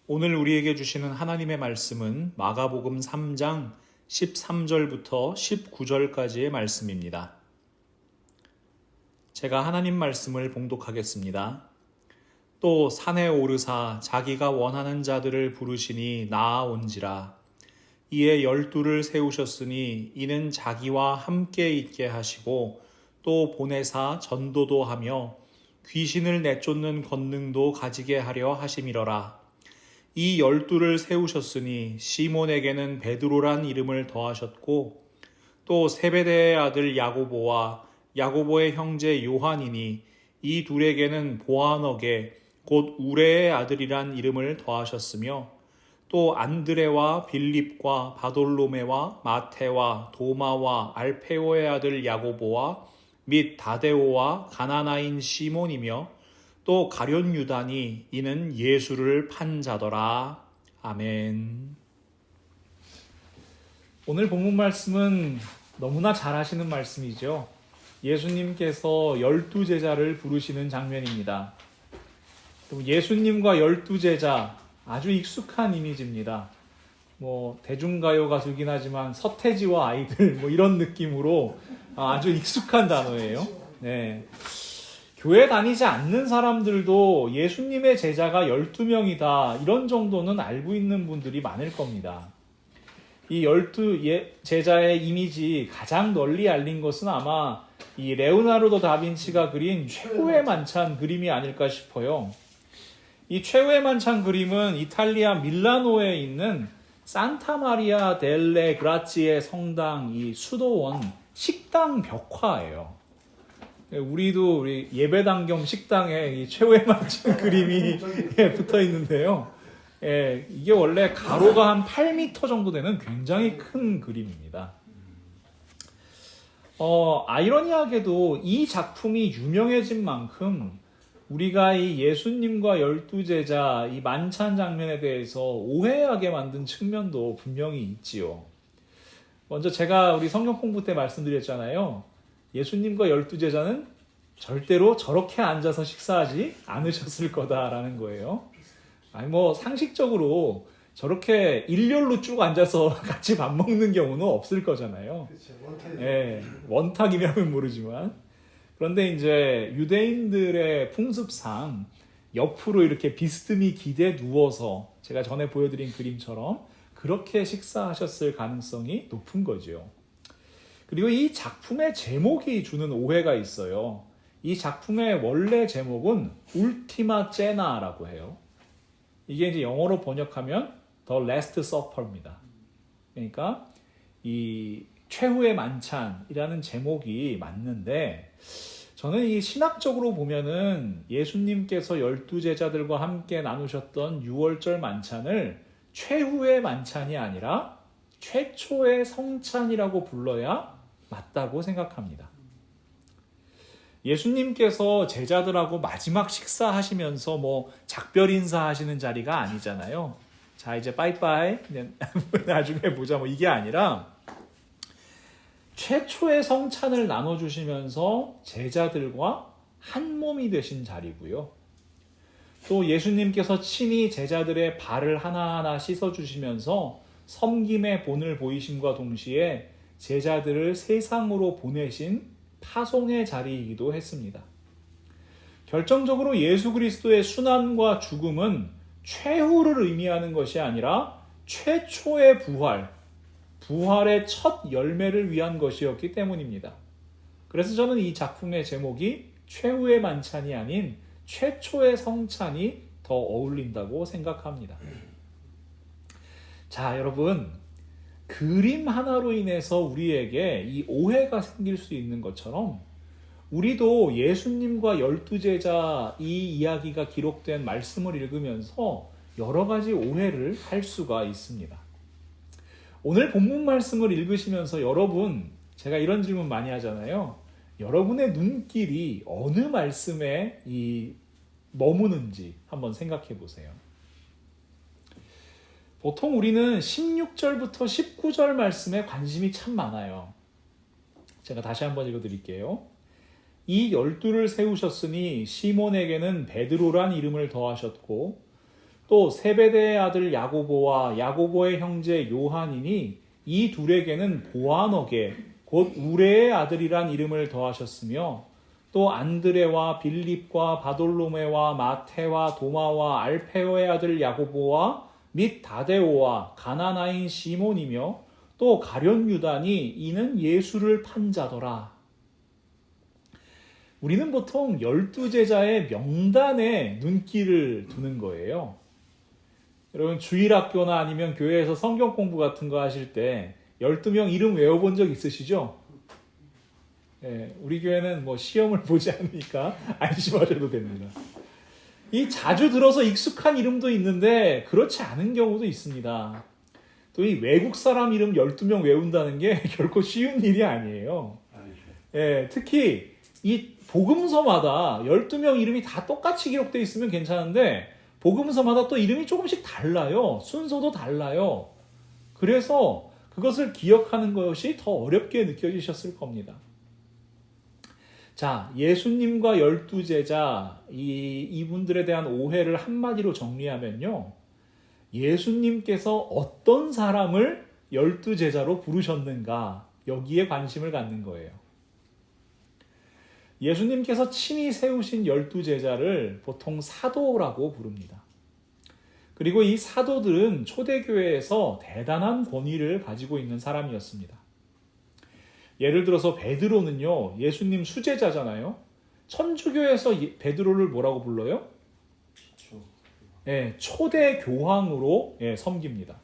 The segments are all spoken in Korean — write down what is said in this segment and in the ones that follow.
오늘 우리에게 주시는 하나님의 말씀은 마가복음 3장 13절부터 19절까지의 말씀입니다. 제가 하나님 말씀을 봉독하겠습니다. 또 산에 오르사 자기가 원하는 자들을 부르시니 나아온지라. 이에 12를 세우셨으니 이는 자기와 함께 있게 하시고 또 보내사 전도도 하며 귀신을 내쫓는 권능도 가지게 하려 하심이러라. 이 12를 세우셨으니 시몬에게는 베드로란 이름을 더하셨고 또 세베대의 아들 야고보와 야고보의 형제 요한이니 이 둘에게는 보아너게 곧 우레의 아들이란 이름을 더하셨으며 또 안드레와 빌립과 바돌로메와 마테와 도마와 알페오의 아들 야고보와 및 다데오와 가나나인 시몬이며 또 가룟 유다니 이는 예수를 판 자더라. 아멘. 오늘 본문 말씀은 너무나 잘 아시는 말씀이죠. 예수님께서 12제자를 부르시는 장면입니다. 예수님과 12제자 아주 익숙한 이미지입니다. 대중가요 가수긴 하지만 서태지와 아이들 이런 느낌으로 아주 익숙한 단어예요. 네. 교회 다니지 않는 사람들도 예수님의 제자가 12명이다 이런 정도는 알고 있는 분들이 많을 겁니다. 이 12제자의 이미지 가장 널리 알린 것은 아마 이 레오나르도 다빈치가 그린 최후의 만찬 그림이 아닐까 싶어요. 이 최후의 만찬 그림은 이탈리아 밀라노에 있는 산타 마리아 델레 그라치의 성당 이 수도원 식당 벽화예요. 우리 예배당 겸 식당에 이 최후의 만찬 그림이 붙어 있는데요. 이게 원래 가로가 한 8m 정도 되는 굉장히 큰 그림입니다. 아이러니하게도 이 작품이 유명해진 만큼 우리가 이 예수님과 12제자 이 만찬 장면에 대해서 오해하게 만든 측면도 분명히 있지요. 먼저 제가 우리 성경 공부 때 말씀드렸잖아요. 예수님과 12제자는 절대로 저렇게 앉아서 식사하지 않으셨을 거다라는 거예요. 상식적으로 저렇게 일렬로 쭉 앉아서 같이 밥 먹는 경우는 없을 거잖아요. 원탁이라면 모르지만. 그런데 이제 유대인들의 풍습상 옆으로 이렇게 비스듬히 기대 누워서 제가 전에 보여드린 그림처럼 그렇게 식사하셨을 가능성이 높은 거죠. 그리고 이 작품의 제목이 주는 오해가 있어요. 이 작품의 원래 제목은 울티마 제나라고 해요. 이게 이제 영어로 번역하면 The Last Supper입니다. 그러니까 이 최후의 만찬이라는 제목이 맞는데 저는 이 신학적으로 보면은 예수님께서 12제자들과 함께 나누셨던 6월절 만찬을 최후의 만찬이 아니라 최초의 성찬이라고 불러야 맞다고 생각합니다. 예수님께서 제자들하고 마지막 식사하시면서 작별 인사하시는 자리가 아니잖아요. 자, 이제 빠이빠이 나중에 보자 이게 아니라 최초의 성찬을 나눠주시면서 제자들과 한 몸이 되신 자리고요. 또 예수님께서 친히 제자들의 발을 하나하나 씻어주시면서 섬김의 본을 보이심과 동시에 제자들을 세상으로 보내신 파송의 자리이기도 했습니다. 결정적으로 예수 그리스도의 순환과 죽음은 최후를 의미하는 것이 아니라 최초의 부활의 첫 열매를 위한 것이었기 때문입니다. 그래서 저는 이 작품의 제목이 최후의 만찬이 아닌 최초의 성찬이 더 어울린다고 생각합니다. 자, 여러분, 그림 하나로 인해서 우리에게 이 오해가 생길 수 있는 것처럼 우리도 예수님과 12제자 이 이야기가 기록된 말씀을 읽으면서 여러 가지 오해를 할 수가 있습니다. 오늘 본문 말씀을 읽으시면서 여러분, 제가 이런 질문 많이 하잖아요. 여러분의 눈길이 어느 말씀에 머무는지 한번 생각해 보세요. 보통 우리는 16절부터 19절 말씀에 관심이 참 많아요. 제가 다시 한번 읽어드릴게요. 이 12를 세우셨으니 시몬에게는 베드로란 이름을 더하셨고 또 세베대의 아들 야고보와 야고보의 형제 요한이니 이 둘에게는 보아너게 곧 우레의 아들이란 이름을 더하셨으며 또 안드레와 빌립과 바돌로메와 마테와 도마와 알페오의 아들 야고보와 및 다데오와 가나나인 시몬이며 또 가룟 유다니 이는 예수를 판 자더라. 우리는 보통 12제자의 명단에 눈길을 두는 거예요. 여러분 주일학교나 아니면 교회에서 성경 공부 같은 거 하실 때 12명 이름 외워본 적 있으시죠? 네, 우리 교회는 뭐 시험을 보지 않으니까 안심하셔도 됩니다. 이 자주 들어서 익숙한 이름도 있는데 그렇지 않은 경우도 있습니다. 또 이 외국 사람 이름 12명 외운다는 게 결코 쉬운 일이 아니에요. 네, 특히 이 복음서마다 12명 이름이 다 똑같이 기록되어 있으면 괜찮은데 복음서마다 또 이름이 조금씩 달라요. 순서도 달라요. 그래서 그것을 기억하는 것이 더 어렵게 느껴지셨을 겁니다. 자, 예수님과 12제자 이분들에 대한 오해를 한마디로 정리하면요. 예수님께서 어떤 사람을 12제자로 부르셨는가 여기에 관심을 갖는 거예요. 예수님께서 친히 세우신 12제자를 보통 사도라고 부릅니다. 그리고 이 사도들은 초대교회에서 대단한 권위를 가지고 있는 사람이었습니다. 예를 들어서 베드로는요, 예수님 수제자잖아요. 천주교에서 베드로를 뭐라고 불러요? 네, 초대 교황으로 섬깁니다.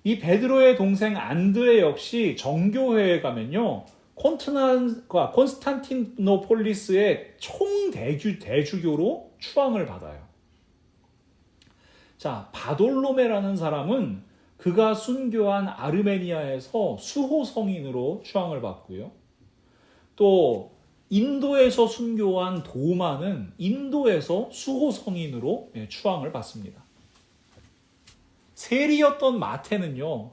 이 베드로의 동생 안드레 역시 정교회에 가면요, 콘스탄티노폴리스의 대주교로 추앙을 받아요. 자, 바돌로메라는 사람은 그가 순교한 아르메니아에서 수호 성인으로 추앙을 받고요. 또 인도에서 순교한 도마는 인도에서 수호 성인으로 추앙을 받습니다. 세리였던 마태는요,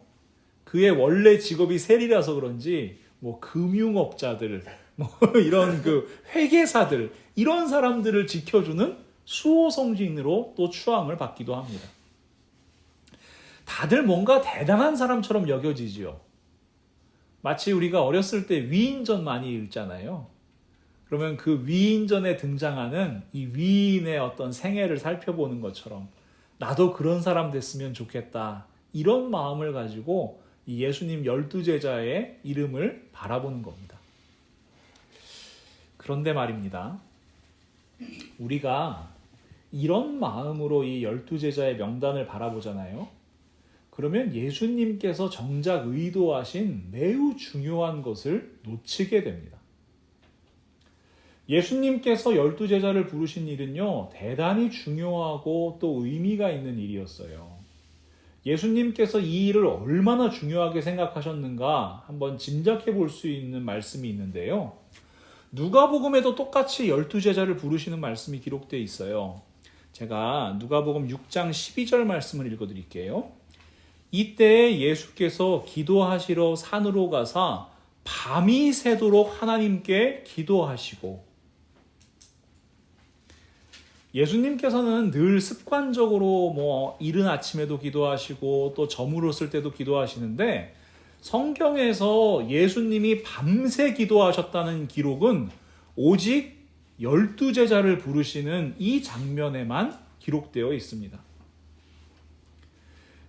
그의 원래 직업이 세리라서 그런지 뭐 금융업자들, 뭐 이런 그 회계사들 이런 사람들을 지켜주는 수호 성인으로 또 추앙을 받기도 합니다. 다들 뭔가 대단한 사람처럼 여겨지지요. 마치 우리가 어렸을 때 위인전 많이 읽잖아요. 그러면 그 위인전에 등장하는 이 위인의 어떤 생애를 살펴보는 것처럼 나도 그런 사람 됐으면 좋겠다. 이런 마음을 가지고 이 예수님 12제자의 이름을 바라보는 겁니다. 그런데 말입니다. 우리가 이런 마음으로 이 12제자의 명단을 바라보잖아요. 그러면 예수님께서 정작 의도하신 매우 중요한 것을 놓치게 됩니다. 예수님께서 12제자를 부르신 일은요, 대단히 중요하고 또 의미가 있는 일이었어요. 예수님께서 이 일을 얼마나 중요하게 생각하셨는가 한번 짐작해 볼 수 있는 말씀이 있는데요. 누가복음에도 똑같이 12제자를 부르시는 말씀이 기록되어 있어요. 제가 누가복음 6장 12절 말씀을 읽어드릴게요. 이때에 예수께서 기도하시러 산으로 가사 밤이 새도록 하나님께 기도하시고, 예수님께서는 늘 습관적으로 뭐 이른 아침에도 기도하시고 또 저물었을 때도 기도하시는데 성경에서 예수님이 밤새 기도하셨다는 기록은 오직 12제자를 부르시는 이 장면에만 기록되어 있습니다.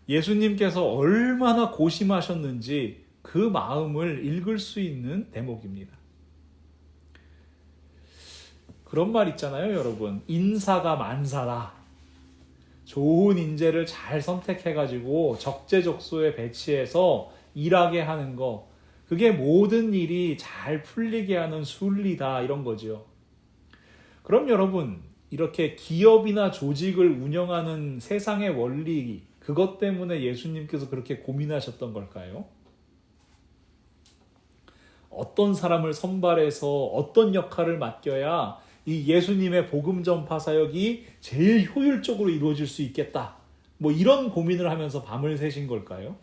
예수님께서 얼마나 고심하셨는지 그 마음을 읽을 수 있는 대목입니다. 그런 말 있잖아요, 여러분. 인사가 만사다. 좋은 인재를 잘 선택해가지고 적재적소에 배치해서 일하게 하는 거, 그게 모든 일이 잘 풀리게 하는 순리다, 이런 거죠. 그럼 여러분, 이렇게 기업이나 조직을 운영하는 세상의 원리, 그것 때문에 예수님께서 그렇게 고민하셨던 걸까요? 어떤 사람을 선발해서 어떤 역할을 맡겨야 이 예수님의 복음 전파 사역이 제일 효율적으로 이루어질 수 있겠다. 뭐 이런 고민을 하면서 밤을 새신 걸까요?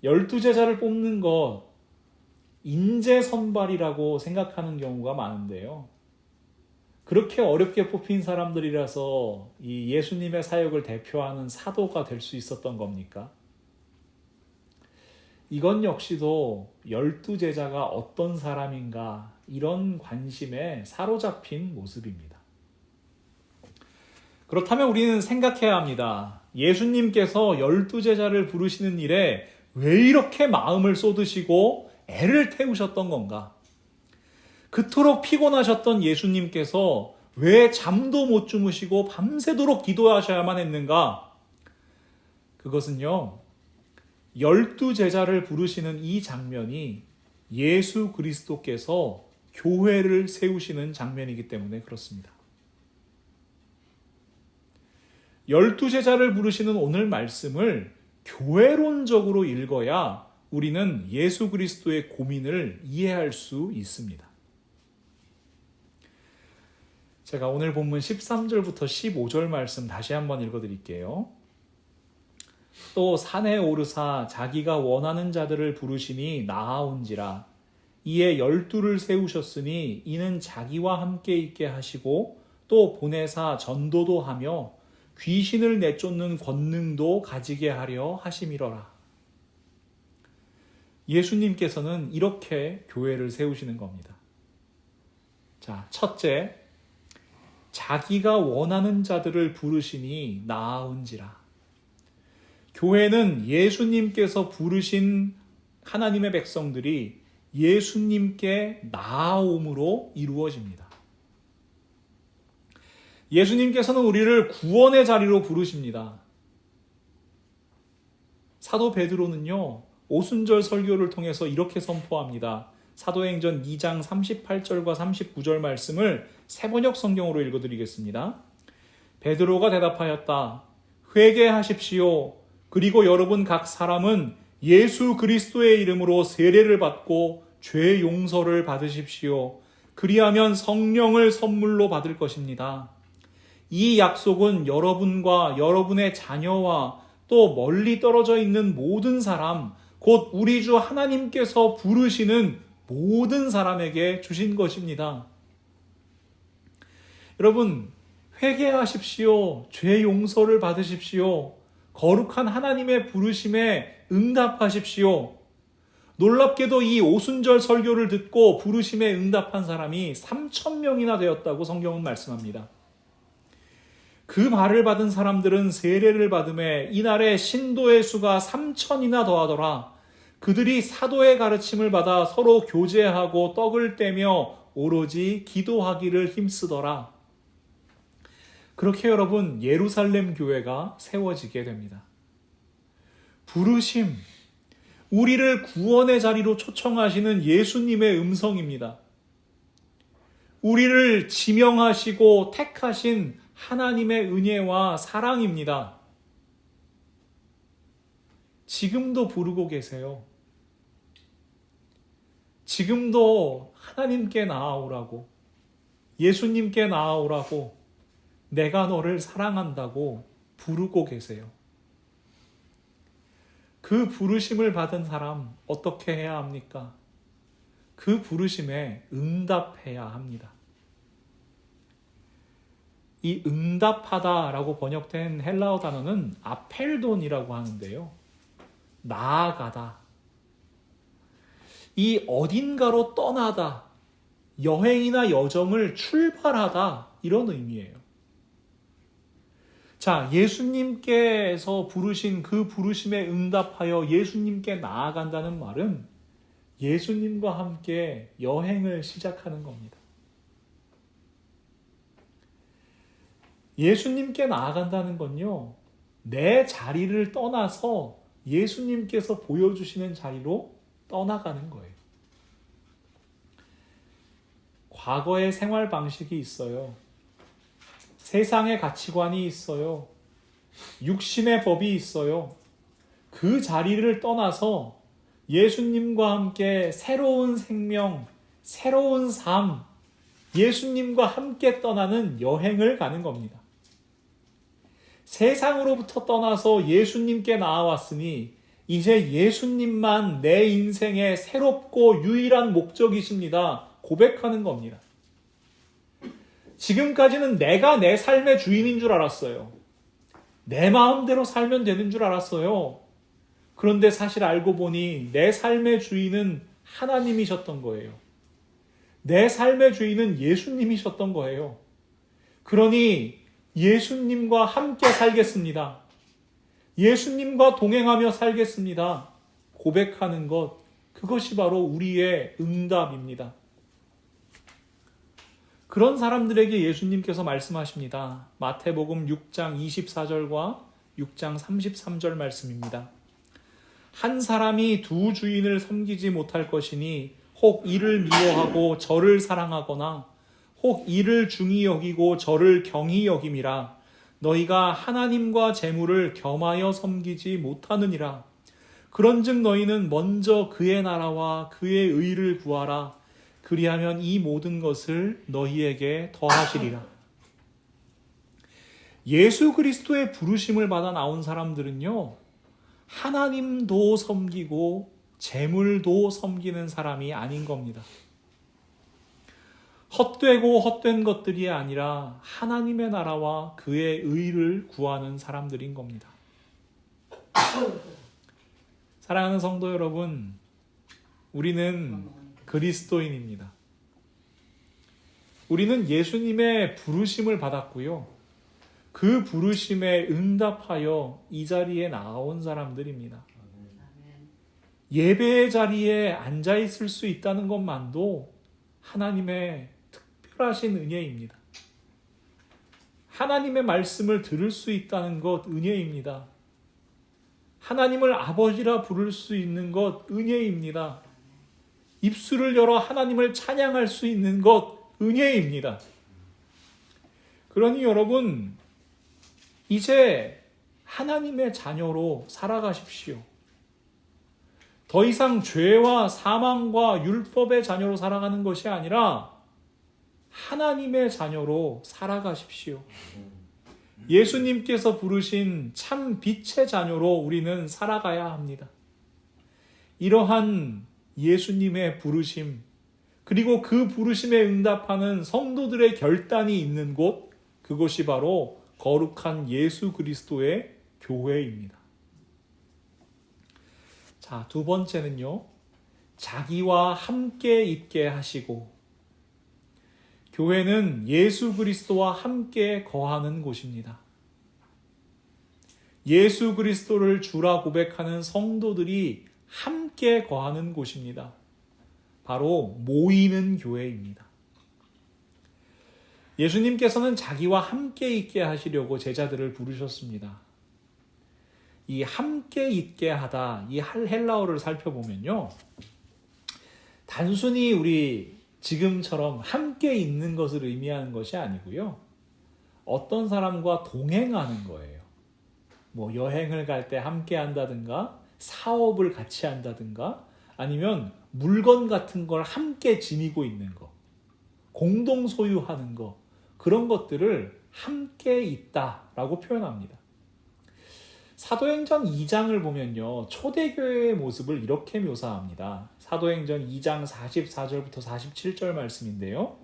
12제자를 뽑는 것, 인재 선발이라고 생각하는 경우가 많은데요. 그렇게 어렵게 뽑힌 사람들이라서 이 예수님의 사역을 대표하는 사도가 될 수 있었던 겁니까? 이건 역시도 12제자가 어떤 사람인가 이런 관심에 사로잡힌 모습입니다. 그렇다면 우리는 생각해야 합니다. 예수님께서 12제자를 부르시는 일에 왜 이렇게 마음을 쏟으시고 애를 태우셨던 건가? 그토록 피곤하셨던 예수님께서 왜 잠도 못 주무시고 밤새도록 기도하셔야만 했는가? 그것은요, 12제자를 부르시는 이 장면이 예수 그리스도께서 교회를 세우시는 장면이기 때문에 그렇습니다. 12제자를 부르시는 오늘 말씀을 교회론적으로 읽어야 우리는 예수 그리스도의 고민을 이해할 수 있습니다. 제가 오늘 본문 13절부터 15절 말씀 다시 한번 읽어드릴게요. 또 산에 오르사 자기가 원하는 자들을 부르시니 나아온지라. 이에 12를 세우셨으니 이는 자기와 함께 있게 하시고 또 보내사 전도도 하며 귀신을 내쫓는 권능도 가지게 하려 하심이러라. 예수님께서는 이렇게 교회를 세우시는 겁니다. 자, 첫째, 자기가 원하는 자들을 부르시니 나아온지라. 교회는 예수님께서 부르신 하나님의 백성들이 예수님께 나아옴으로 이루어집니다. 예수님께서는 우리를 구원의 자리로 부르십니다. 사도 베드로는요, 오순절 설교를 통해서 이렇게 선포합니다. 사도행전 2장 38절과 39절 말씀을 새번역 성경으로 읽어드리겠습니다. 베드로가 대답하였다. 회개하십시오. 그리고 여러분 각 사람은 예수 그리스도의 이름으로 세례를 받고 죄 용서를 받으십시오. 그리하면 성령을 선물로 받을 것입니다. 이 약속은 여러분과 여러분의 자녀와 또 멀리 떨어져 있는 모든 사람, 곧 우리 주 하나님께서 부르시는 모든 사람에게 주신 것입니다. 여러분, 회개하십시오. 죄 용서를 받으십시오. 거룩한 하나님의 부르심에 응답하십시오. 놀랍게도 이 오순절 설교를 듣고 부르심에 응답한 사람이 3,000명이나 되었다고 성경은 말씀합니다. 그 말을 받은 사람들은 세례를 받음에 이날에 신도의 수가 3,000이나 더하더라. 그들이 사도의 가르침을 받아 서로 교제하고 떡을 떼며 오로지 기도하기를 힘쓰더라. 그렇게 여러분, 예루살렘 교회가 세워지게 됩니다. 부르심, 우리를 구원의 자리로 초청하시는 예수님의 음성입니다. 우리를 지명하시고 택하신 하나님의 은혜와 사랑입니다. 지금도 부르고 계세요. 지금도 하나님께 나아오라고, 예수님께 나아오라고, 내가 너를 사랑한다고 부르고 계세요. 그 부르심을 받은 사람 어떻게 해야 합니까? 그 부르심에 응답해야 합니다. 이 응답하다라고 번역된 헬라어 단어는 아펠돈이라고 하는데요. 나아가다. 이 어딘가로 떠나다, 여행이나 여정을 출발하다, 이런 의미예요. 자, 예수님께서 부르신 그 부르심에 응답하여 예수님께 나아간다는 말은 예수님과 함께 여행을 시작하는 겁니다. 예수님께 나아간다는 건요, 내 자리를 떠나서 예수님께서 보여주시는 자리로 떠나가는 거예요. 과거의 생활 방식이 있어요. 세상의 가치관이 있어요. 육신의 법이 있어요. 그 자리를 떠나서 예수님과 함께 새로운 생명, 새로운 삶, 예수님과 함께 떠나는 여행을 가는 겁니다. 세상으로부터 떠나서 예수님께 나아왔으니 이제 예수님만 내 인생의 새롭고 유일한 목적이십니다. 고백하는 겁니다. 지금까지는 내가 내 삶의 주인인 줄 알았어요. 내 마음대로 살면 되는 줄 알았어요. 그런데 사실 알고 보니 내 삶의 주인은 하나님이셨던 거예요. 내 삶의 주인은 예수님이셨던 거예요. 그러니 예수님과 함께 살겠습니다. 예수님과 동행하며 살겠습니다. 고백하는 것, 그것이 바로 우리의 응답입니다. 그런 사람들에게 예수님께서 말씀하십니다. 마태복음 6장 24절과 6장 33절 말씀입니다. 한 사람이 두 주인을 섬기지 못할 것이니 혹 이를 미워하고 저를 사랑하거나 혹 이를 중히 여기고 저를 경히 여김이라. 너희가 하나님과 재물을 겸하여 섬기지 못하느니라. 그런즉 너희는 먼저 그의 나라와 그의 의를 구하라. 그리하면 이 모든 것을 너희에게 더하시리라. 예수 그리스도의 부르심을 받아 나온 사람들은요, 하나님도 섬기고 재물도 섬기는 사람이 아닌 겁니다. 헛되고 헛된 것들이 아니라 하나님의 나라와 그의 의를 구하는 사람들인 겁니다. 사랑하는 성도 여러분, 우리는 그리스도인입니다. 우리는 예수님의 부르심을 받았고요. 그 부르심에 응답하여 이 자리에 나온 사람들입니다. 예배의 자리에 앉아 있을 수 있다는 것만도 하나님의 특별하신 은혜입니다. 하나님의 말씀을 들을 수 있다는 것 은혜입니다. 하나님을 아버지라 부를 수 있는 것 은혜입니다. 입술을 열어 하나님을 찬양할 수 있는 것 은혜입니다. 그러니 여러분, 이제 하나님의 자녀로 살아가십시오. 더 이상 죄와 사망과 율법의 자녀로 살아가는 것이 아니라 하나님의 자녀로 살아가십시오. 예수님께서 부르신 참 빛의 자녀로 우리는 살아가야 합니다. 이러한 예수님의 부르심, 그리고 그 부르심에 응답하는 성도들의 결단이 있는 곳, 그것이 바로 거룩한 예수 그리스도의 교회입니다. 자, 두 번째는요, 자기와 함께 있게 하시고. 교회는 예수 그리스도와 함께 거하는 곳입니다. 예수 그리스도를 주라 고백하는 성도들이 함께 거하는 곳입니다. 바로 모이는 교회입니다. 예수님께서는 자기와 함께 있게 하시려고 제자들을 부르셨습니다. 이 함께 있게 하다, 이 헬라어를 살펴보면요, 단순히 우리 지금처럼 함께 있는 것을 의미하는 것이 아니고요, 어떤 사람과 동행하는 거예요. 뭐 여행을 갈 때 함께 한다든가, 사업을 같이 한다든가, 아니면 물건 같은 걸 함께 지니고 있는 거, 공동 소유하는 거, 그런 것들을 함께 있다라고 표현합니다. 사도행전 2장을 보면요, 초대교회의 모습을 이렇게 묘사합니다. 사도행전 2장 44절부터 47절 말씀인데요.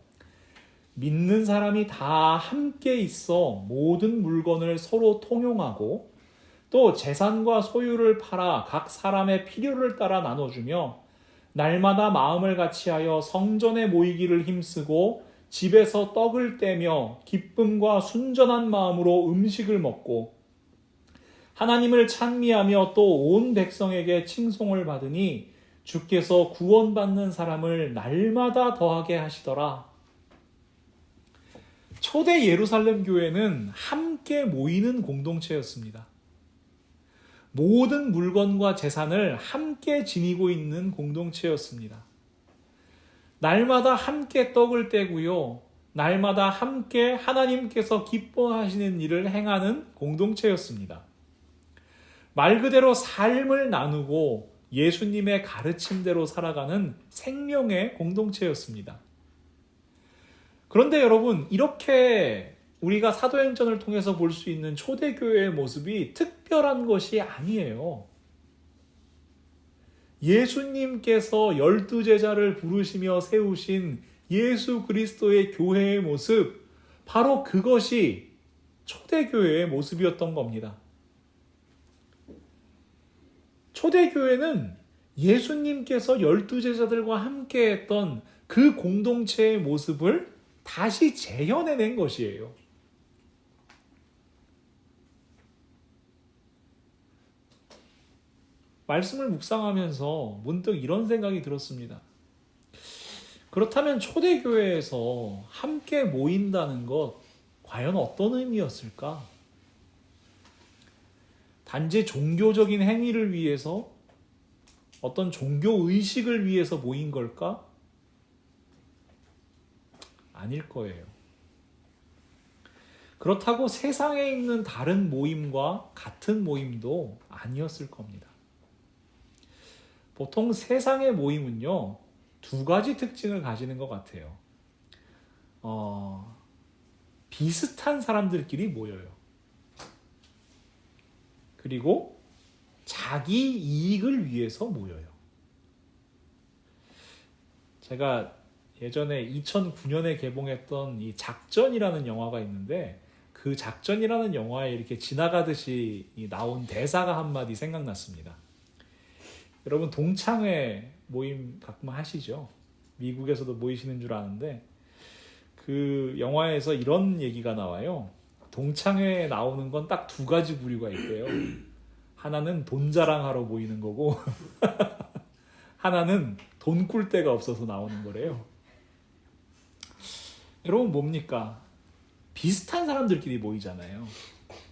믿는 사람이 다 함께 있어 모든 물건을 서로 통용하고 또 재산과 소유를 팔아 각 사람의 필요를 따라 나눠주며 날마다 마음을 같이하여 성전에 모이기를 힘쓰고 집에서 떡을 떼며 기쁨과 순전한 마음으로 음식을 먹고 하나님을 찬미하며 또 온 백성에게 칭송을 받으니 주께서 구원받는 사람을 날마다 더하게 하시더라. 초대 예루살렘 교회는 함께 모이는 공동체였습니다. 모든 물건과 재산을 함께 지니고 있는 공동체였습니다. 날마다 함께 떡을 떼고요, 날마다 함께 하나님께서 기뻐하시는 일을 행하는 공동체였습니다. 말 그대로 삶을 나누고 예수님의 가르침대로 살아가는 생명의 공동체였습니다. 그런데 여러분, 이렇게 우리가 사도행전을 통해서 볼 수 있는 초대교회의 모습이 특별한 것이 아니에요. 예수님께서 12제자를 부르시며 세우신 예수 그리스도의 교회의 모습, 바로 그것이 초대교회의 모습이었던 겁니다. 초대교회는 예수님께서 12제자들과 함께 했던 그 공동체의 모습을 다시 재현해낸 것이에요. 말씀을 묵상하면서 문득 이런 생각이 들었습니다. 그렇다면 초대교회에서 함께 모인다는 것 과연 어떤 의미였을까? 단지 종교적인 행위를 위해서, 어떤 종교 의식을 위해서 모인 걸까? 아닐 거예요. 그렇다고 세상에 있는 다른 모임과 같은 모임도 아니었을 겁니다. 보통 세상의 모임은요, 두 가지 특징을 가지는 것 같아요. 비슷한 사람들끼리 모여요. 그리고 자기 이익을 위해서 모여요. 제가 예전에 2009년에 개봉했던 이 작전이라는 영화가 있는데, 그 작전이라는 영화에 이렇게 지나가듯이 나온 대사가 한마디 생각났습니다. 여러분 동창회 모임 가끔 하시죠? 미국에서도 모이시는 줄 아는데, 그 영화에서 이런 얘기가 나와요. 동창회에 나오는 건 딱 두 가지 부류가 있대요. 하나는 돈 자랑하러 모이는 거고 하나는 돈 꿀 데가 없어서 나오는 거래요. 여러분 뭡니까? 비슷한 사람들끼리 모이잖아요.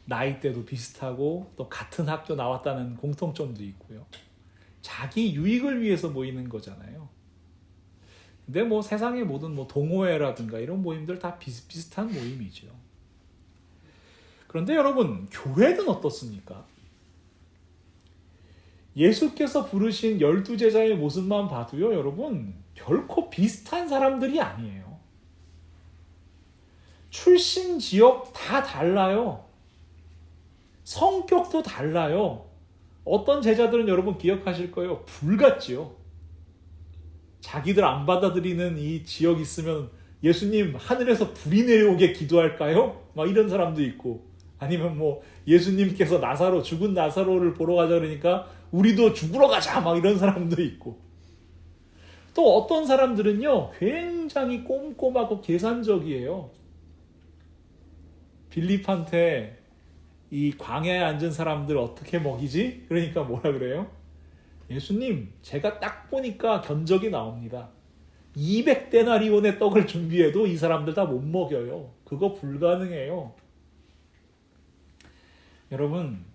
나이대도 비슷하고 또 같은 학교 나왔다는 공통점도 있고요. 자기 유익을 위해서 모이는 거잖아요. 근데 뭐 세상의 모든 동호회라든가 이런 모임들 다 비슷비슷한 모임이죠. 그런데 여러분, 교회는 어떻습니까? 예수께서 부르신 12제자의 모습만 봐도요, 여러분, 결코 비슷한 사람들이 아니에요. 출신 지역 다 달라요. 성격도 달라요. 어떤 제자들은 여러분 기억하실 거예요. 불같지요. 자기들 안 받아들이는 이 지역 있으면 예수님 하늘에서 불이 내려오게 기도할까요? 막 이런 사람도 있고, 아니면 예수님께서 죽은 나사로를 보러 가자 그러니까 우리도 죽으러 가자 막 이런 사람도 있고, 또 어떤 사람들은요 굉장히 꼼꼼하고 계산적이에요. 빌립한테 이 광야에 앉은 사람들 어떻게 먹이지? 그러니까 뭐라 그래요? 예수님, 제가 딱 보니까 견적이 나옵니다. 200데나리온의 떡을 준비해도 이 사람들 다 못 먹여요. 그거 불가능해요. 여러분,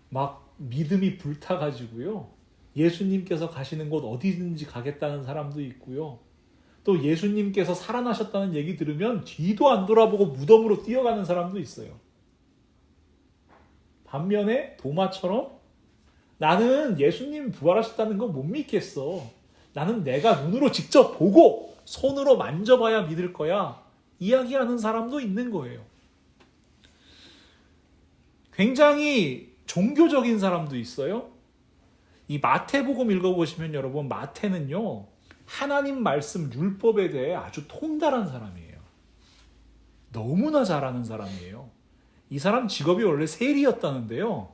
막 믿음이 불타가지고요, 예수님께서 가시는 곳 어디든지 가겠다는 사람도 있고요, 또 예수님께서 살아나셨다는 얘기 들으면 뒤도 안 돌아보고 무덤으로 뛰어가는 사람도 있어요. 반면에 도마처럼 나는 예수님 부활하셨다는 거 못 믿겠어. 나는 내가 눈으로 직접 보고 손으로 만져봐야 믿을 거야. 이야기하는 사람도 있는 거예요. 굉장히 종교적인 사람도 있어요. 이 마태복음 읽어보시면 여러분, 마태는요, 하나님 말씀 율법에 대해 아주 통달한 사람이에요. 너무나 잘하는 사람이에요. 이 사람 직업이 원래 세리였다는데요,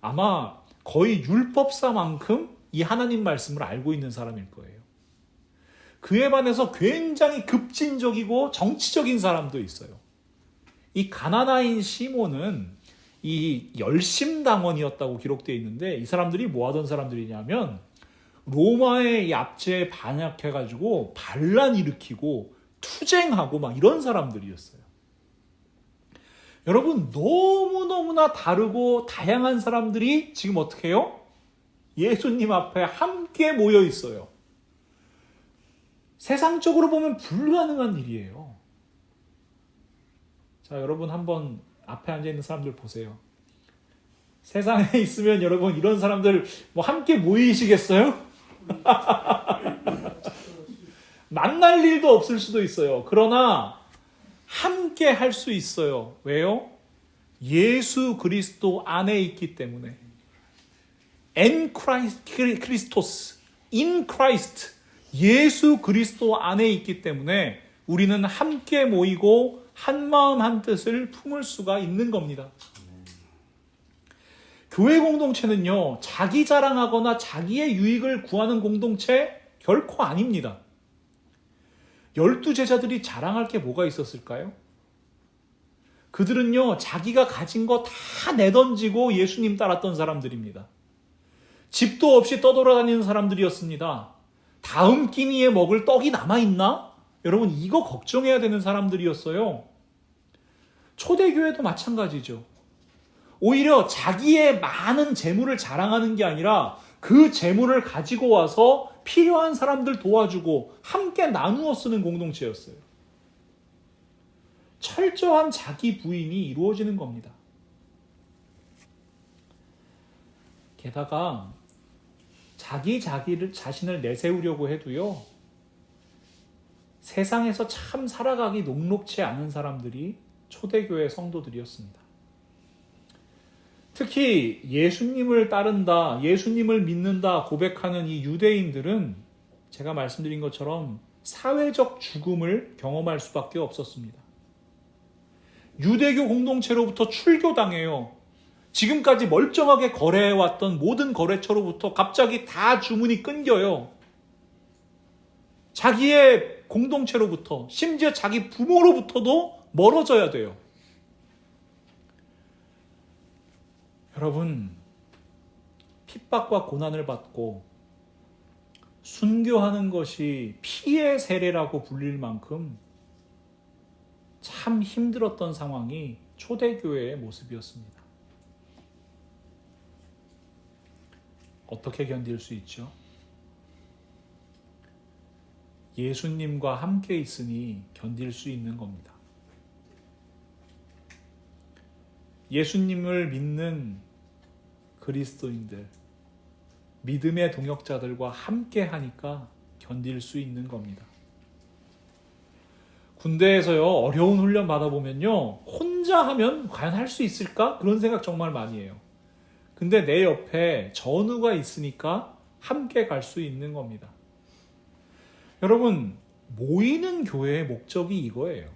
아마 거의 율법사만큼 이 하나님 말씀을 알고 있는 사람일 거예요. 그에 반해서 굉장히 급진적이고 정치적인 사람도 있어요. 이 가나나인 시몬은 이 열심당원이었다고 기록되어 있는데, 이 사람들이 뭐 하던 사람들이냐면 로마의 이 압제에 반역해가지고 반란 일으키고 투쟁하고 막 이런 사람들이었어요. 여러분, 너무너무나 다르고 다양한 사람들이 지금 어떻게 해요? 예수님 앞에 함께 모여 있어요. 세상적으로 보면 불가능한 일이에요. 자, 여러분 한번 앞에 앉아있는 사람들 보세요. 세상에 있으면 여러분 이런 사람들 함께 모이시겠어요? 만날 일도 없을 수도 있어요. 그러나 함께 할 수 있어요. 왜요? 예수 그리스도 안에 있기 때문에. En Christos, in Christ, 예수 그리스도 안에 있기 때문에 우리는 함께 모이고 한마음 한뜻을 품을 수가 있는 겁니다. 교회 공동체는요, 자기 자랑하거나 자기의 유익을 구하는 공동체 결코 아닙니다. 12제자들이 자랑할 게 뭐가 있었을까요? 그들은요, 자기가 가진 거 다 내던지고 예수님 따랐던 사람들입니다. 집도 없이 떠돌아다니는 사람들이었습니다. 다음 끼니에 먹을 떡이 남아있나? 여러분, 이거 걱정해야 되는 사람들이었어요. 초대교회도 마찬가지죠. 오히려 자기의 많은 재물을 자랑하는 게 아니라 그 재물을 가지고 와서 필요한 사람들 도와주고 함께 나누어 쓰는 공동체였어요. 철저한 자기 부인이 이루어지는 겁니다. 게다가 자신을 내세우려고 해도요, 세상에서 참 살아가기 녹록치 않은 사람들이 초대교회 성도들이었습니다. 특히 예수님을 따른다, 예수님을 믿는다 고백하는 이 유대인들은 제가 말씀드린 것처럼 사회적 죽음을 경험할 수밖에 없었습니다. 유대교 공동체로부터 출교당해요. 지금까지 멀쩡하게 거래해왔던 모든 거래처로부터 갑자기 다 주문이 끊겨요. 자기의 공동체로부터, 심지어 자기 부모로부터도 멀어져야 돼요. 여러분, 핍박과 고난을 받고 순교하는 것이 피의 세례라고 불릴 만큼 참 힘들었던 상황이 초대교회의 모습이었습니다. 어떻게 견딜 수 있죠? 예수님과 함께 있으니 견딜 수 있는 겁니다. 예수님을 믿는 그리스도인들, 믿음의 동역자들과 함께 하니까 견딜 수 있는 겁니다. 군대에서요, 어려운 훈련 받아보면요, 혼자 하면 과연 할 수 있을까? 그런 생각 정말 많이 해요. 근데 내 옆에 전우가 있으니까 함께 갈 수 있는 겁니다. 여러분, 모이는 교회의 목적이 이거예요.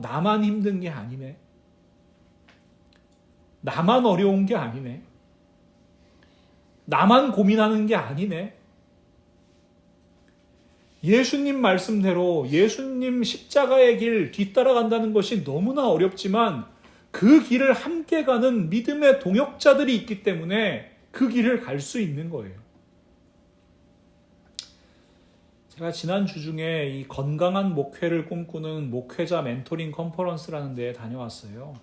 나만 힘든 게 아니네. 나만 어려운 게 아니네. 나만 고민하는 게 아니네. 예수님 말씀대로 예수님 십자가의 길 뒤따라간다는 것이 너무나 어렵지만 그 길을 함께 가는 믿음의 동역자들이 있기 때문에 그 길을 갈 수 있는 거예요. 제가 지난주 중에 이 건강한 목회를 꿈꾸는 목회자 멘토링 컨퍼런스라는 데에 다녀왔어요.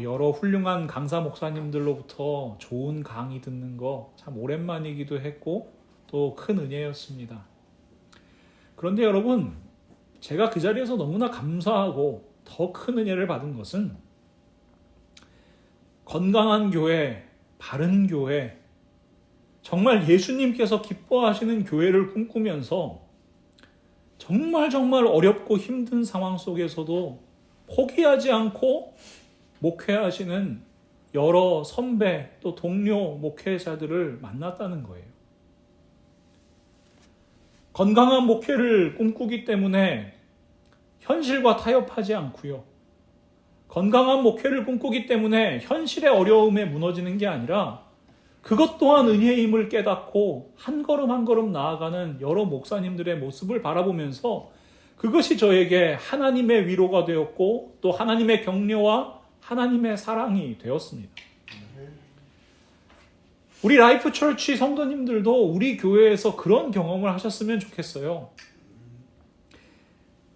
여러 훌륭한 강사 목사님들로부터 좋은 강의 듣는 거 참 오랜만이기도 했고 또 큰 은혜였습니다. 그런데 여러분, 제가 그 자리에서 너무나 감사하고 더 큰 은혜를 받은 것은 건강한 교회, 바른 교회, 정말 예수님께서 기뻐하시는 교회를 꿈꾸면서 정말 어렵고 힘든 상황 속에서도 포기하지 않고 목회하시는 여러 선배 또 동료 목회자들을 만났다는 거예요. 건강한 목회를 꿈꾸기 때문에 현실과 타협하지 않고요. 건강한 목회를 꿈꾸기 때문에 현실의 어려움에 무너지는 게 아니라 그것 또한 은혜임을 깨닫고 한 걸음 한 걸음 나아가는 여러 목사님들의 모습을 바라보면서 그것이 저에게 하나님의 위로가 되었고 또 하나님의 격려와 하나님의 사랑이 되었습니다. 우리 라이프 철치 성도님들도 우리 교회에서 그런 경험을 하셨으면 좋겠어요.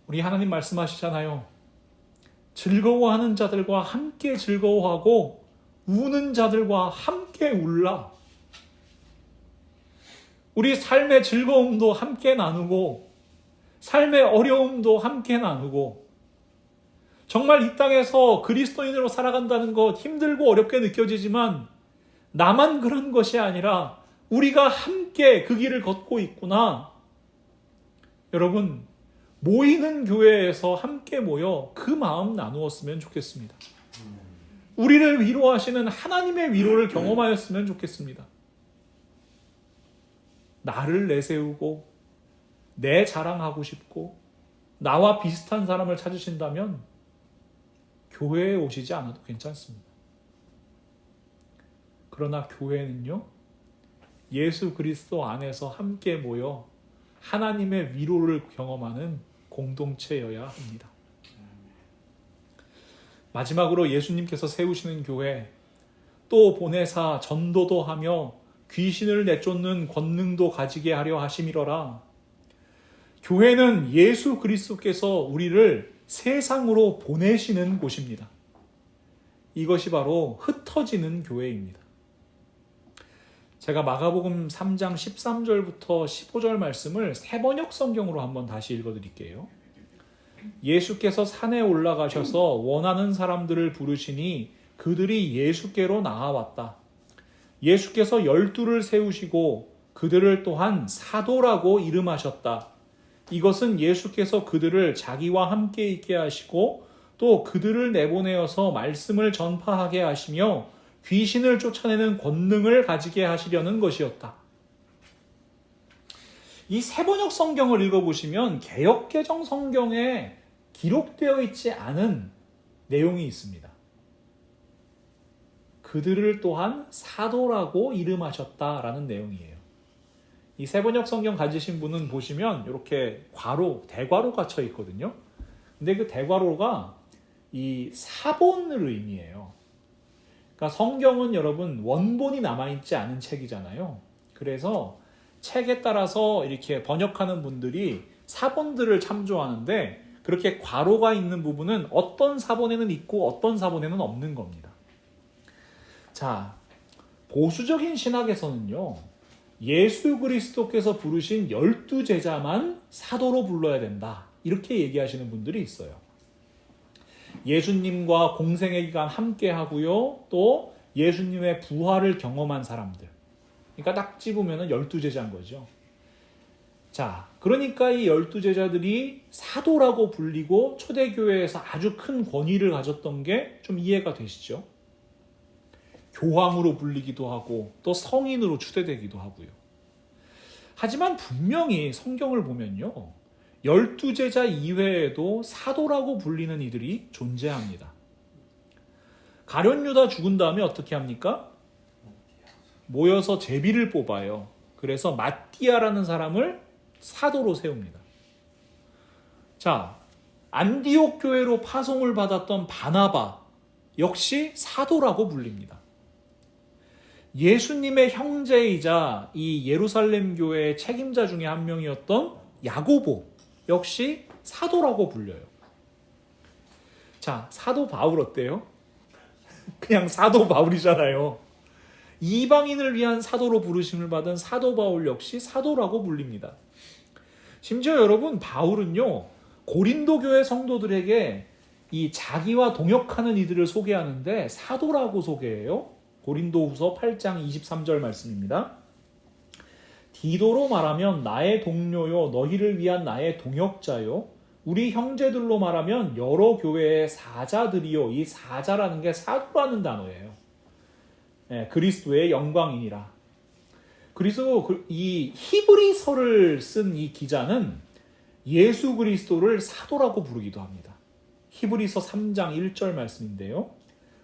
우리 하나님 말씀하시잖아요. 즐거워하는 자들과 함께 즐거워하고 우는 자들과 함께 울라. 우리 삶의 즐거움도 함께 나누고 삶의 어려움도 함께 나누고 정말 이 땅에서 그리스도인으로 살아간다는 것 힘들고 어렵게 느껴지지만 나만 그런 것이 아니라 우리가 함께 그 길을 걷고 있구나. 여러분, 모이는 교회에서 함께 모여 그 마음 나누었으면 좋겠습니다. 우리를 위로하시는 하나님의 위로를 경험하였으면 좋겠습니다. 나를 내세우고 내 자랑하고 싶고 나와 비슷한 사람을 찾으신다면 교회에 오시지 않아도 괜찮습니다. 그러나 교회는요, 예수 그리스도 안에서 함께 모여 하나님의 위로를 경험하는 공동체여야 합니다. 마지막으로 예수님께서 세우시는 교회, 또 보내사 전도도 하며 귀신을 내쫓는 권능도 가지게 하려 하심이로라. 교회는 예수 그리스도께서 우리를 세상으로 보내시는 곳입니다. 이것이 바로 흩어지는 교회입니다. 제가 마가복음 3장 13절부터 15절 말씀을 새번역 성경으로 한번 다시 읽어드릴게요. 예수께서 산에 올라가셔서 원하는 사람들을 부르시니 그들이 예수께로 나아왔다. 예수께서 12를 세우시고 그들을 또한 사도라고 이름하셨다. 이것은 예수께서 그들을 자기와 함께 있게 하시고 또 그들을 내보내어서 말씀을 전파하게 하시며 귀신을 쫓아내는 권능을 가지게 하시려는 것이었다. 이 새번역 성경을 읽어보시면 개역개정 성경에 기록되어 있지 않은 내용이 있습니다. 그들을 또한 사도라고 이름하셨다라는 내용이에요. 이 새번역 성경 가지신 분은 보시면 이렇게 괄호, 대괄호가 쳐 있거든요. 근데 그 대괄호가 이 사본을 의미해요. 그러니까 성경은 여러분 원본이 남아있지 않은 책이잖아요. 그래서 책에 따라서 이렇게 번역하는 분들이 사본들을 참조하는데 그렇게 괄호가 있는 부분은 어떤 사본에는 있고 어떤 사본에는 없는 겁니다. 자, 보수적인 신학에서는요, 예수 그리스도께서 부르신 12제자만 사도로 불러야 된다, 이렇게 얘기하시는 분들이 있어요. 예수님과 공생의 기간 함께 하고요, 또 예수님의 부활을 경험한 사람들, 그러니까 딱 집으면 12제자인 거죠. 자, 그러니까 이 12제자들이 사도라고 불리고 초대교회에서 아주 큰 권위를 가졌던 게 좀 이해가 되시죠? 교황으로 불리기도 하고 또 성인으로 추대되기도 하고요. 하지만 분명히 성경을 보면요, 12제자 이외에도 사도라고 불리는 이들이 존재합니다. 가룟 유다 죽은 다음에 어떻게 합니까? 모여서 제비를 뽑아요. 그래서 마띠아라는 사람을 사도로 세웁니다. 자, 안디옥 교회로 파송을 받았던 바나바 역시 사도라고 불립니다. 예수님의 형제이자 이 예루살렘 교회의 책임자 중에 한 명이었던 야고보 역시 사도라고 불려요. 자, 사도 바울 어때요? 그냥 사도 바울이잖아요. 이방인을 위한 사도로 부르심을 받은 사도 바울 역시 사도라고 불립니다. 심지어 여러분, 바울은요, 고린도 교회 성도들에게 이 자기와 동역하는 이들을 소개하는데 사도라고 소개해요. 고린도후서 8장 23절 말씀입니다. 디도로 말하면 나의 동료요, 너희를 위한 나의 동역자요, 우리 형제들로 말하면 여러 교회의 사자들이요. 이 사자라는 게 사도라는 단어예요. 네, 그리스도의 영광이니라. 그래서 이 히브리서를 쓴 이 기자는 예수 그리스도를 사도라고 부르기도 합니다. 히브리서 3장 1절 말씀인데요.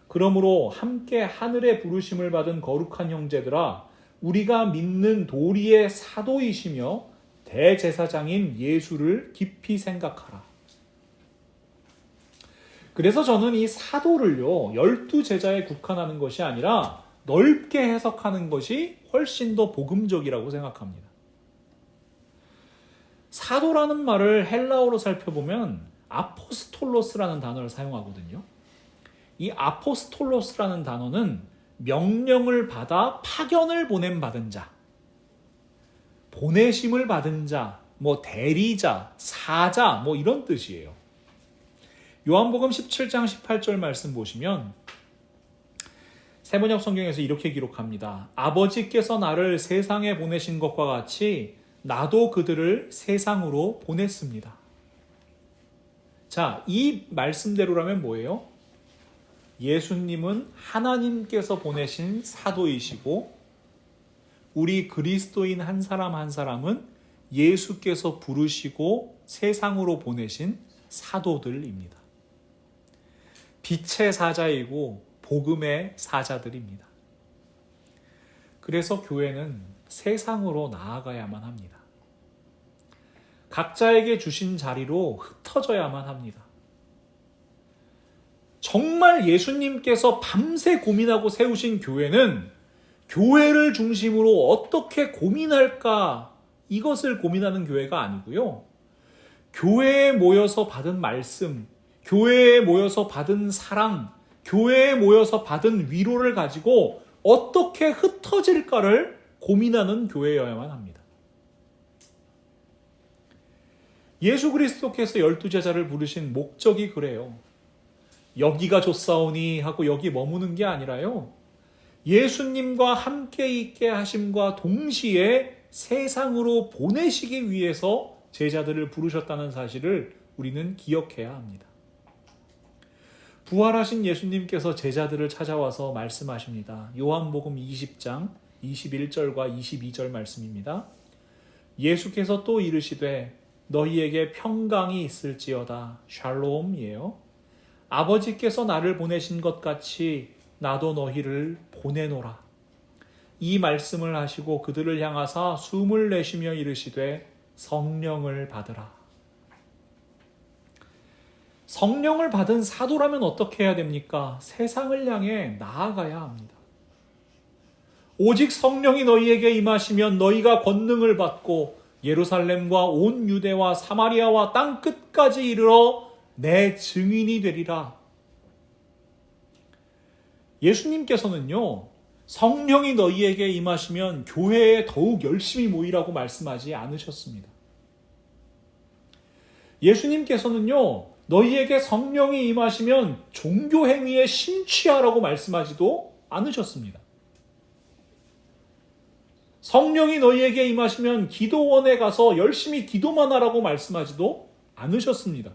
그러므로 함께 하늘의 부르심을 받은 거룩한 형제들아, 우리가 믿는 도리의 사도이시며 대제사장인 예수를 깊이 생각하라. 그래서 저는 이 사도를요, 12제자에 국한하는 것이 아니라 넓게 해석하는 것이 훨씬 더 복음적이라고 생각합니다. 사도라는 말을 헬라어로 살펴보면 아포스톨로스라는 단어를 사용하거든요. 이 아포스톨로스라는 단어는 명령을 받아 파견을 보냄받은 자, 보내심을 받은 자, 대리자, 사자, 이런 뜻이에요. 요한복음 17장 18절 말씀 보시면 새번역 성경에서 이렇게 기록합니다. 아버지께서 나를 세상에 보내신 것과 같이 나도 그들을 세상으로 보냈습니다. 자, 이 말씀대로라면 뭐예요? 예수님은 하나님께서 보내신 사도이시고 우리 그리스도인 한 사람 한 사람은 예수께서 부르시고 세상으로 보내신 사도들입니다. 빛의 사자이고 복음의 사자들입니다. 그래서 교회는 세상으로 나아가야만 합니다. 각자에게 주신 자리로 흩어져야만 합니다. 정말 예수님께서 밤새 고민하고 세우신 교회는 교회를 중심으로 어떻게 고민할까, 이것을 고민하는 교회가 아니고요. 교회에 모여서 받은 말씀, 교회에 모여서 받은 사랑, 교회에 모여서 받은 위로를 가지고 어떻게 흩어질까를 고민하는 교회여야만 합니다. 예수 그리스도께서 12제자를 부르신 목적이 그래요. 여기가 좋사오니 하고 여기 머무는 게 아니라요. 예수님과 함께 있게 하심과 동시에 세상으로 보내시기 위해서 제자들을 부르셨다는 사실을 우리는 기억해야 합니다. 부활하신 예수님께서 제자들을 찾아와서 말씀하십니다. 요한복음 20장 21절과 22절 말씀입니다. 예수께서 또 이르시되 너희에게 평강이 있을지어다. 샬롬이에요. 아버지께서 나를 보내신 것 같이 나도 너희를 보내노라. 이 말씀을 하시고 그들을 향하사 숨을 내쉬며 이르시되 성령을 받으라. 성령을 받은 사도라면 어떻게 해야 됩니까? 세상을 향해 나아가야 합니다. 오직 성령이 너희에게 임하시면 너희가 권능을 받고 예루살렘과 온 유대와 사마리아와 땅 끝까지 이르러 내 증인이 되리라. 예수님께서는요, 성령이 너희에게 임하시면 교회에 더욱 열심히 모이라고 말씀하지 않으셨습니다. 예수님께서는요, 너희에게 성령이 임하시면 종교 행위에 심취하라고 말씀하지도 않으셨습니다. 성령이 너희에게 임하시면 기도원에 가서 열심히 기도만 하라고 말씀하지도 않으셨습니다.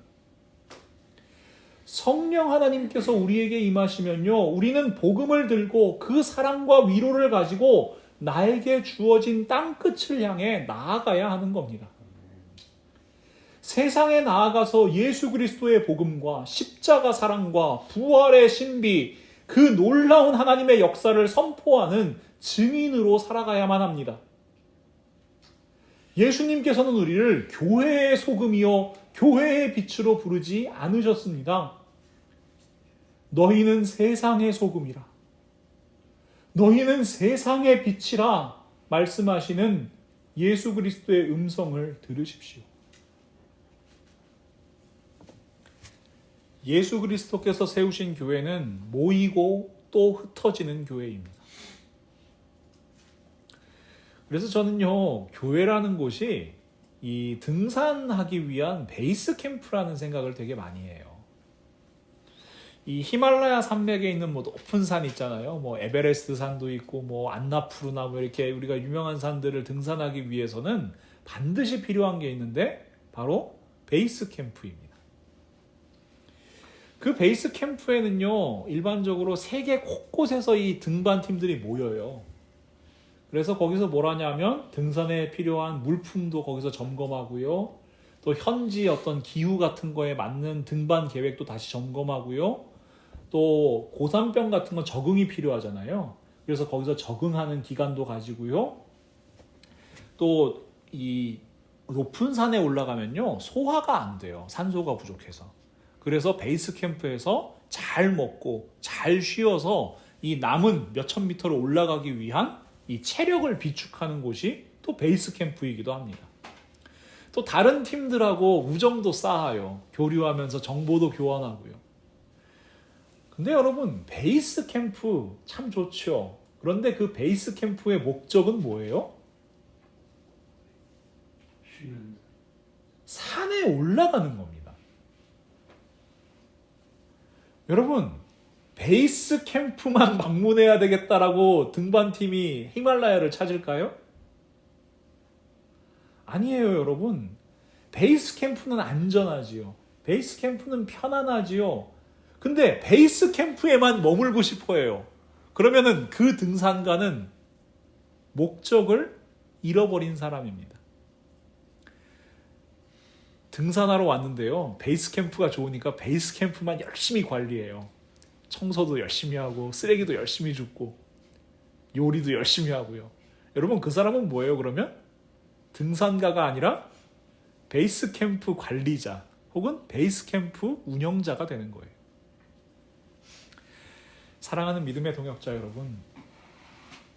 성령 하나님께서 우리에게 임하시면요, 우리는 복음을 들고 그 사랑과 위로를 가지고 나에게 주어진 땅끝을 향해 나아가야 하는 겁니다. 세상에 나아가서 예수 그리스도의 복음과 십자가 사랑과 부활의 신비, 그 놀라운 하나님의 역사를 선포하는 증인으로 살아가야만 합니다. 예수님께서는 우리를 교회의 소금이요 교회의 빛으로 부르지 않으셨습니다. 너희는 세상의 소금이라, 너희는 세상의 빛이라 말씀하시는 예수 그리스도의 음성을 들으십시오. 예수 그리스도께서 세우신 교회는 모이고 또 흩어지는 교회입니다. 그래서 저는요, 교회라는 곳이 이 등산하기 위한 베이스 캠프라는 생각을 되게 많이 해요. 이 히말라야 산맥에 있는 뭐 높은 산 있잖아요. 뭐 에베레스트 산도 있고 뭐 안나푸르나 뭐 이렇게 우리가 유명한 산들을 등산하기 위해서는 반드시 필요한 게 있는데 바로 베이스 캠프입니다. 그 베이스 캠프에는요, 일반적으로 세계 곳곳에서 이 등반팀들이 모여요. 그래서 거기서 뭘 하냐면 등산에 필요한 물품도 거기서 점검하고요. 또 현지 어떤 기후 같은 거에 맞는 등반 계획도 다시 점검하고요. 또 고산병 같은 건 적응이 필요하잖아요. 그래서 거기서 적응하는 기간도 가지고요. 또 이 높은 산에 올라가면요, 소화가 안 돼요. 산소가 부족해서. 그래서 베이스 캠프에서 잘 먹고 잘 쉬어서 이 남은 몇천 미터를 올라가기 위한 이 체력을 비축하는 곳이 또 베이스 캠프이기도 합니다. 또 다른 팀들하고 우정도 쌓아요. 교류하면서 정보도 교환하고요. 근데 여러분, 베이스 캠프 참 좋죠. 그런데 그 베이스 캠프의 목적은 뭐예요? 산에 올라가는 겁니다. 여러분, 베이스 캠프만 방문해야 되겠다라고 등반팀이 히말라야를 찾을까요? 아니에요, 여러분. 베이스 캠프는 안전하지요. 베이스 캠프는 편안하지요. 근데 베이스 캠프에만 머물고 싶어 해요. 그러면은 그 등산가는 목적을 잃어버린 사람입니다. 등산하러 왔는데요. 베이스 캠프가 좋으니까 베이스 캠프만 열심히 관리해요. 청소도 열심히 하고 쓰레기도 열심히 줍고 요리도 열심히 하고요. 여러분 그 사람은 뭐예요 그러면? 등산가가 아니라 베이스 캠프 관리자 혹은 베이스 캠프 운영자가 되는 거예요. 사랑하는 믿음의 동역자 여러분,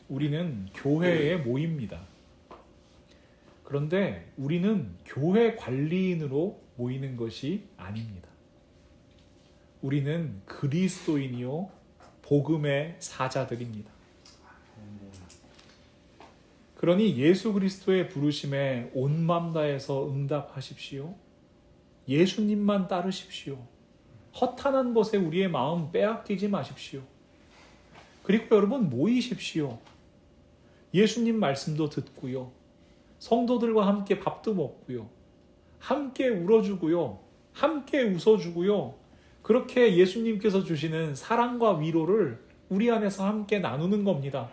우리는 교회에 모입니다. 그런데 우리는 교회 관리인으로 모이는 것이 아닙니다. 우리는 그리스도인이요 복음의 사자들입니다. 그러니 예수 그리스도의 부르심에 온 맘 다해서 응답하십시오. 예수님만 따르십시오. 허탄한 것에 우리의 마음 빼앗기지 마십시오. 그리고 여러분 모이십시오. 예수님 말씀도 듣고요. 성도들과 함께 밥도 먹고요. 함께 울어주고요. 함께 웃어주고요. 그렇게 예수님께서 주시는 사랑과 위로를 우리 안에서 함께 나누는 겁니다.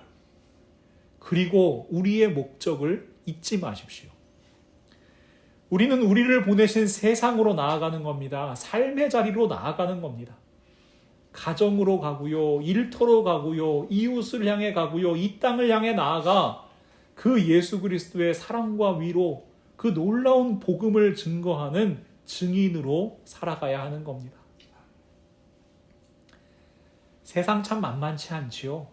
그리고 우리의 목적을 잊지 마십시오. 우리는 우리를 보내신 세상으로 나아가는 겁니다. 삶의 자리로 나아가는 겁니다. 가정으로 가고요. 일터로 가고요. 이웃을 향해 가고요. 이 땅을 향해 나아가 그 예수 그리스도의 사랑과 위로, 그 놀라운 복음을 증거하는 증인으로 살아가야 하는 겁니다. 세상 참 만만치 않지요.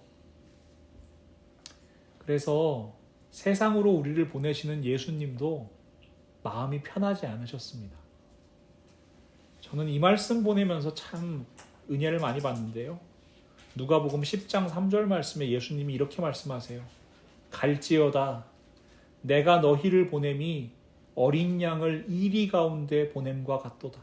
그래서 세상으로 우리를 보내시는 예수님도 마음이 편하지 않으셨습니다. 저는 이 말씀 보내면서 참 은혜를 많이 받는데요. 누가복음 10장 3절 말씀에 예수님이 이렇게 말씀하세요. 갈지어다 내가 너희를 보냄이 어린 양을 이리 가운데 보냄과 같도다.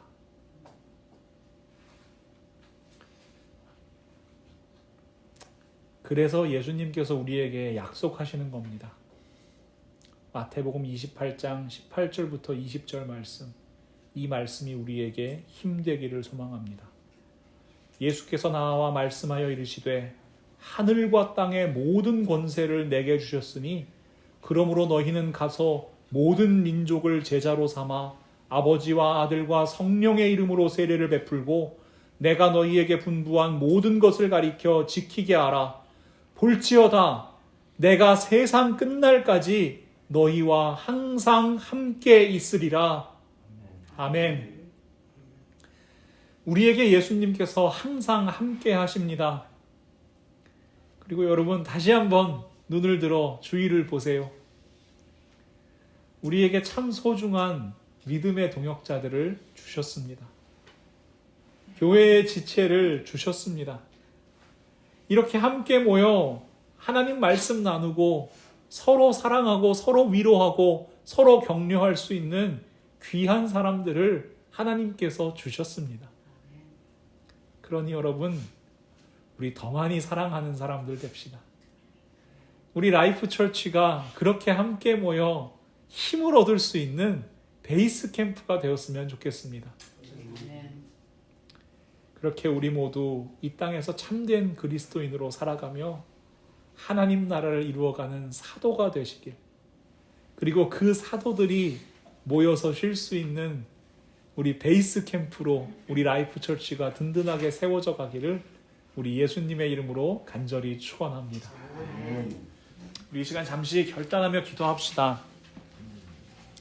그래서 예수님께서 우리에게 약속하시는 겁니다. 마태복음 28장 18절부터 20절 말씀, 이 말씀이 우리에게 힘되기를 소망합니다. 예수께서 나와 말씀하여 이르시되 하늘과 땅의 모든 권세를 내게 주셨으니 그러므로 너희는 가서 모든 민족을 제자로 삼아 아버지와 아들과 성령의 이름으로 세례를 베풀고 내가 너희에게 분부한 모든 것을 가리켜 지키게 하라. 볼지어다 내가 세상 끝날까지 너희와 항상 함께 있으리라. 아멘. 우리에게 예수님께서 항상 함께 하십니다. 그리고 여러분 다시 한번 눈을 들어 주위를 보세요. 우리에게 참 소중한 믿음의 동역자들을 주셨습니다. 교회의 지체를 주셨습니다. 이렇게 함께 모여 하나님 말씀 나누고 서로 사랑하고 서로 위로하고 서로 격려할 수 있는 귀한 사람들을 하나님께서 주셨습니다. 그러니 여러분 우리 더 많이 사랑하는 사람들 됩시다. 우리 라이프 처치가 그렇게 함께 모여 힘을 얻을 수 있는 베이스 캠프가 되었으면 좋겠습니다. 그렇게 우리 모두 이 땅에서 참된 그리스도인으로 살아가며 하나님 나라를 이루어가는 사도가 되시길, 그리고 그 사도들이 모여서 쉴 수 있는 우리 베이스 캠프로 우리 라이프 처치가 든든하게 세워져 가기를 우리 예수님의 이름으로 간절히 축원합니다. 우리 이 시간 잠시 결단하며 기도합시다.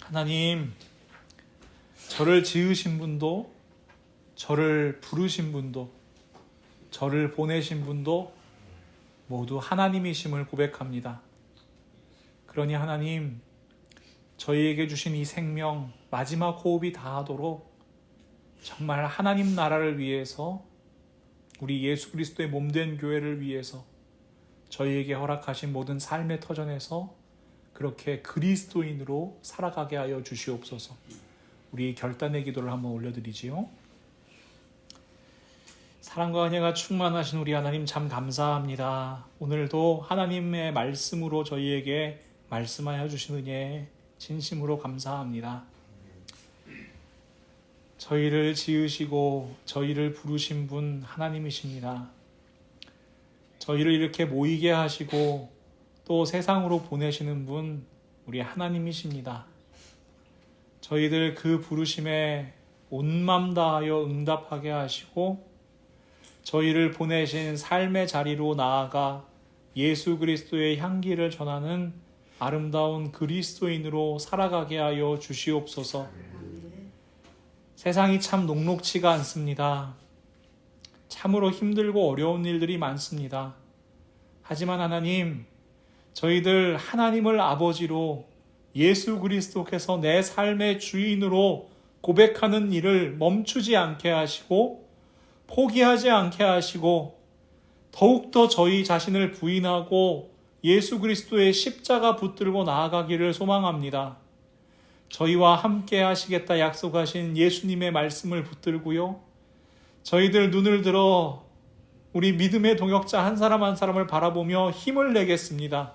하나님, 저를 지으신 분도 저를 부르신 분도 저를 보내신 분도 모두 하나님이심을 고백합니다. 그러니 하나님, 저희에게 주신 이 생명 마지막 호흡이 다하도록 정말 하나님 나라를 위해서, 우리 예수 그리스도의 몸된 교회를 위해서 저희에게 허락하신 모든 삶의 터전에서 그렇게 그리스도인으로 살아가게 하여 주시옵소서. 우리 결단의 기도를 한번 올려드리지요. 사랑과 은혜가 충만하신 우리 하나님 참 감사합니다. 오늘도 하나님의 말씀으로 저희에게 말씀하여 주신 은혜 진심으로 감사합니다. 저희를 지으시고 저희를 부르신 분 하나님이십니다. 저희를 이렇게 모이게 하시고 또 세상으로 보내시는 분 우리 하나님이십니다. 저희들 그 부르심에 온 맘 다하여 응답하게 하시고 저희를 보내신 삶의 자리로 나아가 예수 그리스도의 향기를 전하는 아름다운 그리스도인으로 살아가게 하여 주시옵소서. 세상이 참 녹록지가 않습니다. 참으로 힘들고 어려운 일들이 많습니다. 하지만 하나님, 저희들 하나님을 아버지로 예수 그리스도께서 내 삶의 주인으로 고백하는 일을 멈추지 않게 하시고 포기하지 않게 하시고 더욱더 저희 자신을 부인하고 예수 그리스도의 십자가 붙들고 나아가기를 소망합니다. 저희와 함께 하시겠다 약속하신 예수님의 말씀을 붙들고요. 저희들 눈을 들어 우리 믿음의 동역자 한 사람 한 사람을 바라보며 힘을 내겠습니다.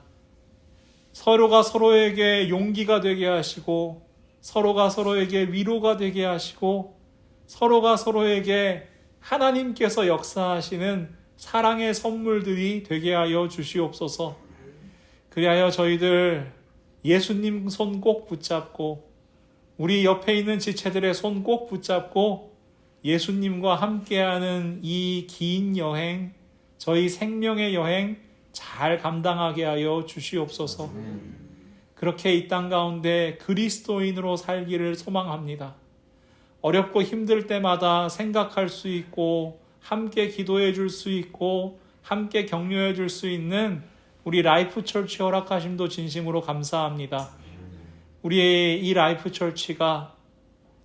서로가 서로에게 용기가 되게 하시고 서로가 서로에게 위로가 되게 하시고 서로가 서로에게 하나님께서 역사하시는 사랑의 선물들이 되게 하여 주시옵소서. 그리하여 저희들 예수님 손 꼭 붙잡고 우리 옆에 있는 지체들의 손 꼭 붙잡고 예수님과 함께하는 이 긴 여행, 저희 생명의 여행 잘 감당하게 하여 주시옵소서. 그렇게 이 땅 가운데 그리스도인으로 살기를 소망합니다. 어렵고 힘들 때마다 생각할 수 있고 함께 기도해 줄 수 있고 함께 격려해 줄 수 있는 우리 라이프 철치 허락하심도 진심으로 감사합니다. 우리의 이 라이프 철치가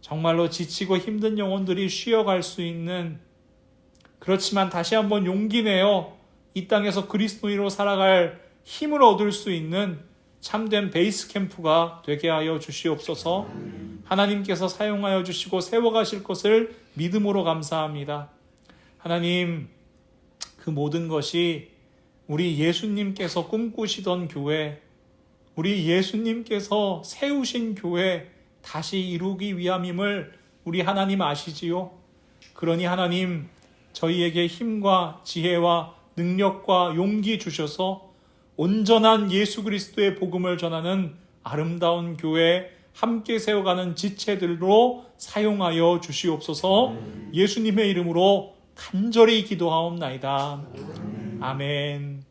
정말로 지치고 힘든 영혼들이 쉬어갈 수 있는, 그렇지만 다시 한번 용기 내어 이 땅에서 그리스도인으로 살아갈 힘을 얻을 수 있는 참된 베이스 캠프가 되게 하여 주시옵소서. 하나님께서 사용하여 주시고 세워가실 것을 믿음으로 감사합니다. 하나님, 그 모든 것이 우리 예수님께서 꿈꾸시던 교회, 우리 예수님께서 세우신 교회 다시 이루기 위함임을 우리 하나님 아시지요? 그러니 하나님, 저희에게 힘과 지혜와 능력과 용기 주셔서 온전한 예수 그리스도의 복음을 전하는 아름다운 교회 함께 세워가는 지체들로 사용하여 주시옵소서. 예수님의 이름으로 간절히 기도하옵나이다. 아멘.